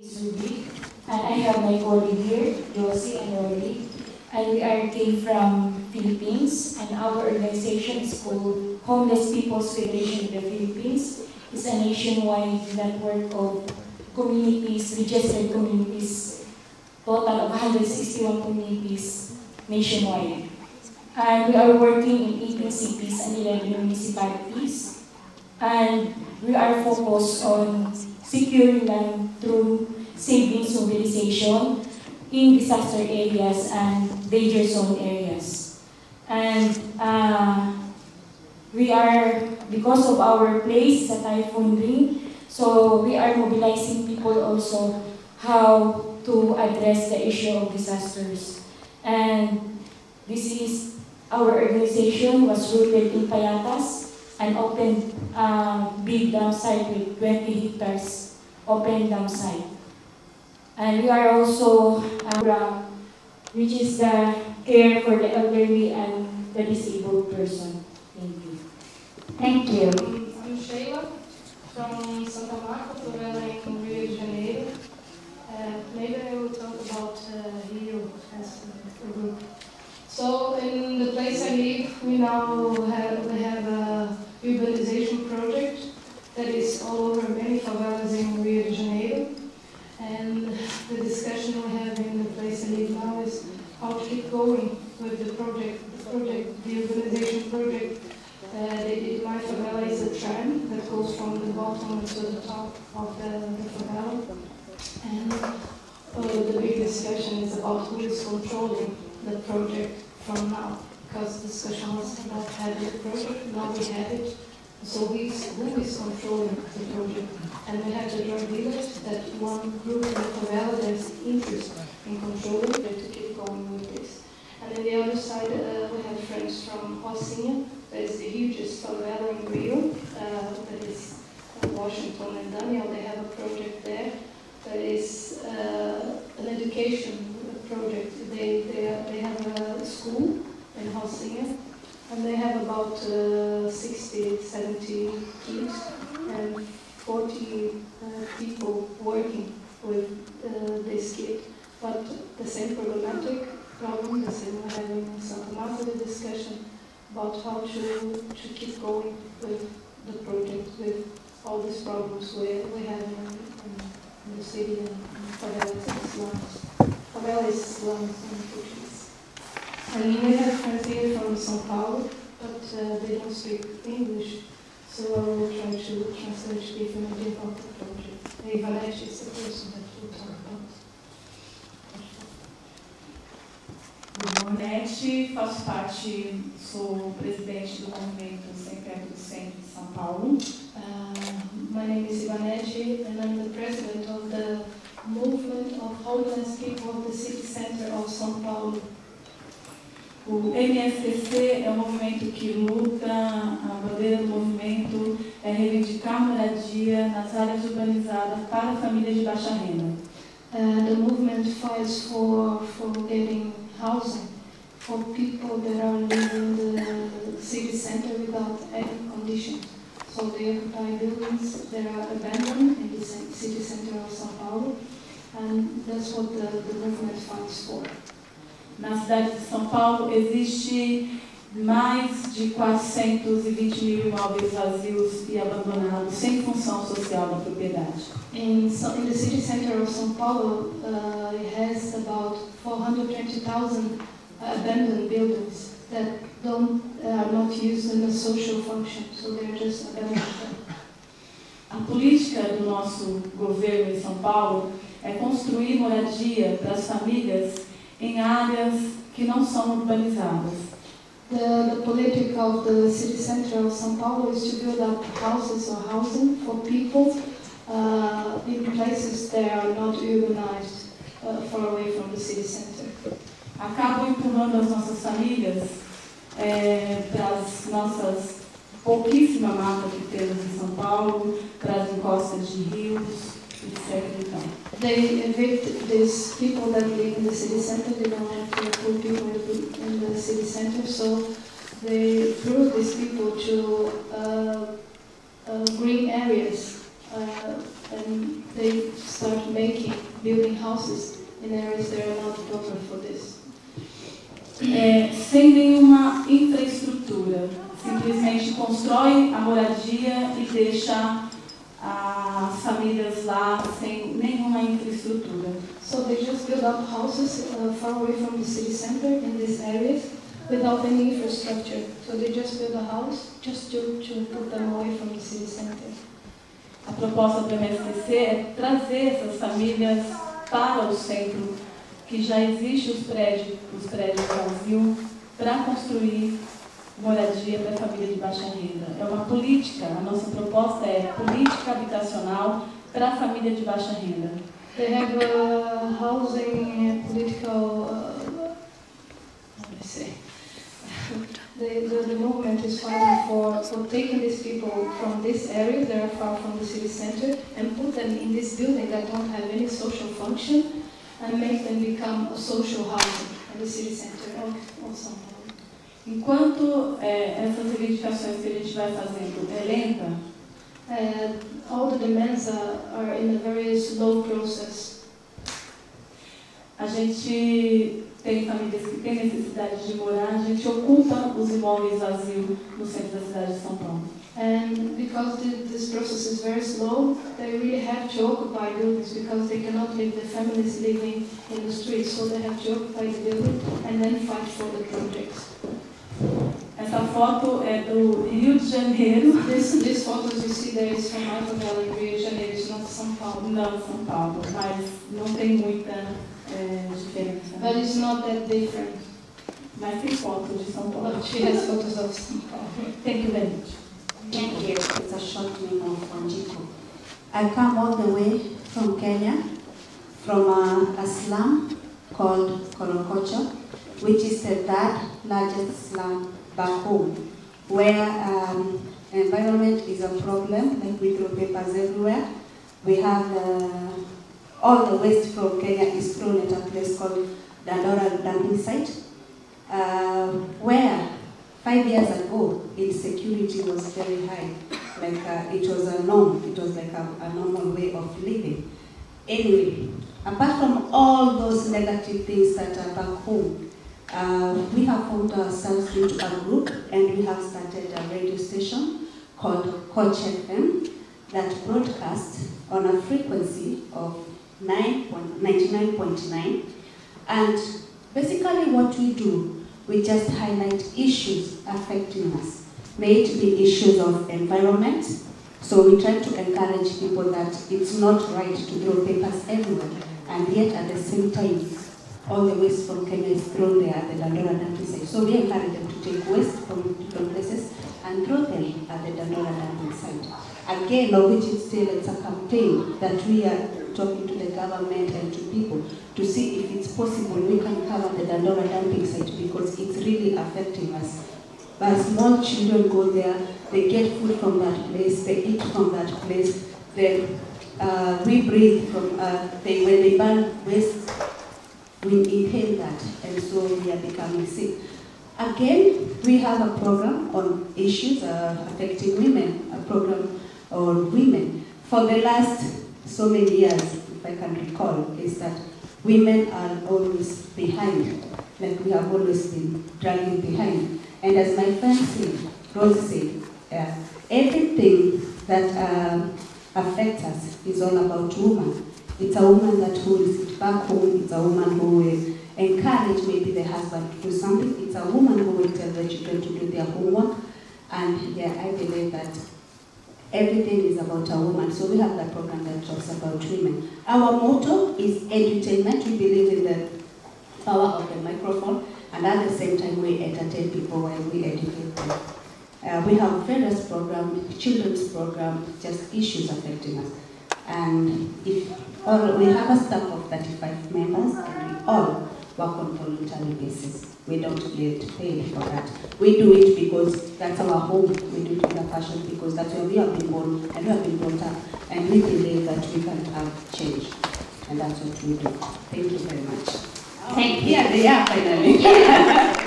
Civic, and I have my colleague here, Josie and Rolly, and we came from Philippines, and our organization is called Homeless People's Federation of the Philippines. It's a nationwide network of communities, registered communities, total of 161 communities nationwide. And we are working in 18 cities and 11 municipalities, and we are focused on securing land through savings mobilization in disaster areas and danger zone areas. And we are, because of our place, a typhoon ring, so we are mobilizing people also how to address the issue of disasters. And this is, our organization was rooted in Payatas, an open big dam site with 20 hectares open dam site. And we are also which is the care for the elderly and the disabled person. Thank you. Thank you. I'm Sheila from Santa Marta, Florida in Rio de Janeiro. Maybe I will talk about Rio as a group. So in the place I live, we have a urbanization project that is all over many favelas in Rio de Janeiro. And the discussion we have in the place I live now is how to keep going with the project. The urbanization project they did My Favela is a trend that goes from the bottom to the top of the favela. And the big discussion is about who is controlling the project from now, because the discussion was about having the project, now we have it. So who is controlling the project? And we have the drug dealers, that one group in the favela that is interested in controlling it to keep going with this. And on the other side, we have friends from Rocinha, that is the hugest favela in Rio, that is Washington and Daniel. They have a project there that is an education project. They have a school in Rocinha, and they have about 60, 70 kids and 40 people working with this kid. But the same problematic problem, the same we're having in Santa Marta, the discussion about how to keep going with the project, with all these problems we have in the city and favelas and slums. Favela is slums in Portuguese. And we have friends here from São Paulo, but they don't speak English, so I will try to translate differently about the project. Ivanete is the person that will talk about. Ivanete, faço parte, sou presidente do movimento Sept do Centro de São Paulo. My name is Ivanete, and I'm the president of the movement of homeless people of the city center of São Paulo. O MSTC é um movimento que luta, a bandeira do movimento é reivindicar moradia nas áreas urbanizadas para famílias de baixa renda. The movement fights for getting housing for people that are living in the city center without any conditions. So they occupy buildings that are abandoned in the city center of São Paulo, and that's what the movement fights for. Na cidade de São Paulo existe mais de 420 mil imóveis vazios e abandonados sem função social da propriedade. In the city center of São Paulo, it has about 420,000 abandoned buildings that are not used in a social function, so they're just abandoned. A política do nosso governo em São Paulo é construir moradia para as famílias em áreas que não são urbanizadas. The politic of the city center of São Paulo is to build up houses or housing for people in places that are not urbanized, far away from the city center. Acabam empurrando as nossas famílias para as nossas pouquíssima mata que temos em São Paulo, para as encostas de rios, etc. Então. They evict these people that live in the city center. They don't want to put people in the city center, so they bring these people to green areas and they start building houses in areas that are not proper for this. Sem nenhuma infraestrutura, simplesmente constrói a moradia e deixa as famílias lá sem nenhuma infraestrutura. So they just build up houses far away from the city center in these areas without any infrastructure. So they just build a house just to put them away from the city center. A proposta do MSTC é trazer essas famílias para o centro, que já existe os prédios vazios, para construir moradia para a família de baixa renda. É uma política, a nossa proposta é política habitacional para a família de baixa renda. They have a housing political, how do I say? The movement is fighting for taking these people from this area that are far from the city center and put them in this building that don't have any social function and make them become a social housing in the city center of São Paulo. Enquanto essas reivindicações que a gente vai fazendo é lenta, all the demands are in a very slow process. A gente tem famílias que têm necessidade de morar, a gente ocupa os imóveis vazios no centro da cidade de São Paulo. And because this process is very slow, they really have to occupy buildings because they cannot leave the families living in the streets, so they have to occupy the building and then fight for the projects. Essa foto é do Rio de Janeiro. These photos you see there is from Informal in Rio de Janeiro, it's not São Paulo. Não, São Paulo, mas não tem muita diferença. But it's not that different. Mas tem fotos de São Paulo. But she has photos of São Paulo. Thank you very much. Thank you. It's a short memo from Jiko. I come all the way from Kenya, from a slum called Korokocho, which is the third largest slum back home, where environment is a problem, like we throw papers everywhere. We have all the waste from Kenya is thrown at a place called Dandora dumping site, where 5 years ago, insecurity was very high. Like it was a norm, it was like a normal way of living. Anyway, apart from all those negative things that are back home, we have found ourselves into a group and we have started a radio station called Coach FM that broadcasts on a frequency of 99.9. And basically what we do, we just highlight issues affecting us. May it be issues of environment. So we try to encourage people that it's not right to throw papers everywhere, and yet at the same time, all the waste from Kenya is thrown there at the Dandora dumping site. So we encourage them to take waste from different places and throw them at the Dandora dumping site. Again, of which it's a campaign that we are talking to the government and to people to see if it's possible we can cover the Dandora dumping site because it's really affecting us. But small children go there, they get food from that place, they eat from that place, then we breathe from, when they burn waste, we inhale that, and so we are becoming sick. Again, we have a program on issues affecting women, a program on women. For the last so many years, if I can recall, is that women are always behind, like we have always been dragging behind. And as my friend said, Rose said, everything that affects us is all about women. It's a woman that who will sit back home, it's a woman who will encourage maybe the husband to do something, it's a woman who will tell the children to do their homework, and yeah, I believe that everything is about a woman. So we have that program that talks about women. Our motto is edutainment. We believe in the power of the microphone, and at the same time we entertain people while we educate them. We have various programs, children's programs, just issues affecting us. And we have a staff of 35 members, and we all work on voluntary basis. We don't get paid for that. We do it because that's our home. We do it with a passion because that's where we have been born and we have been brought up. And we believe that we can have change. And that's what we do. Thank you very much. Thank you. Yeah, they are finally.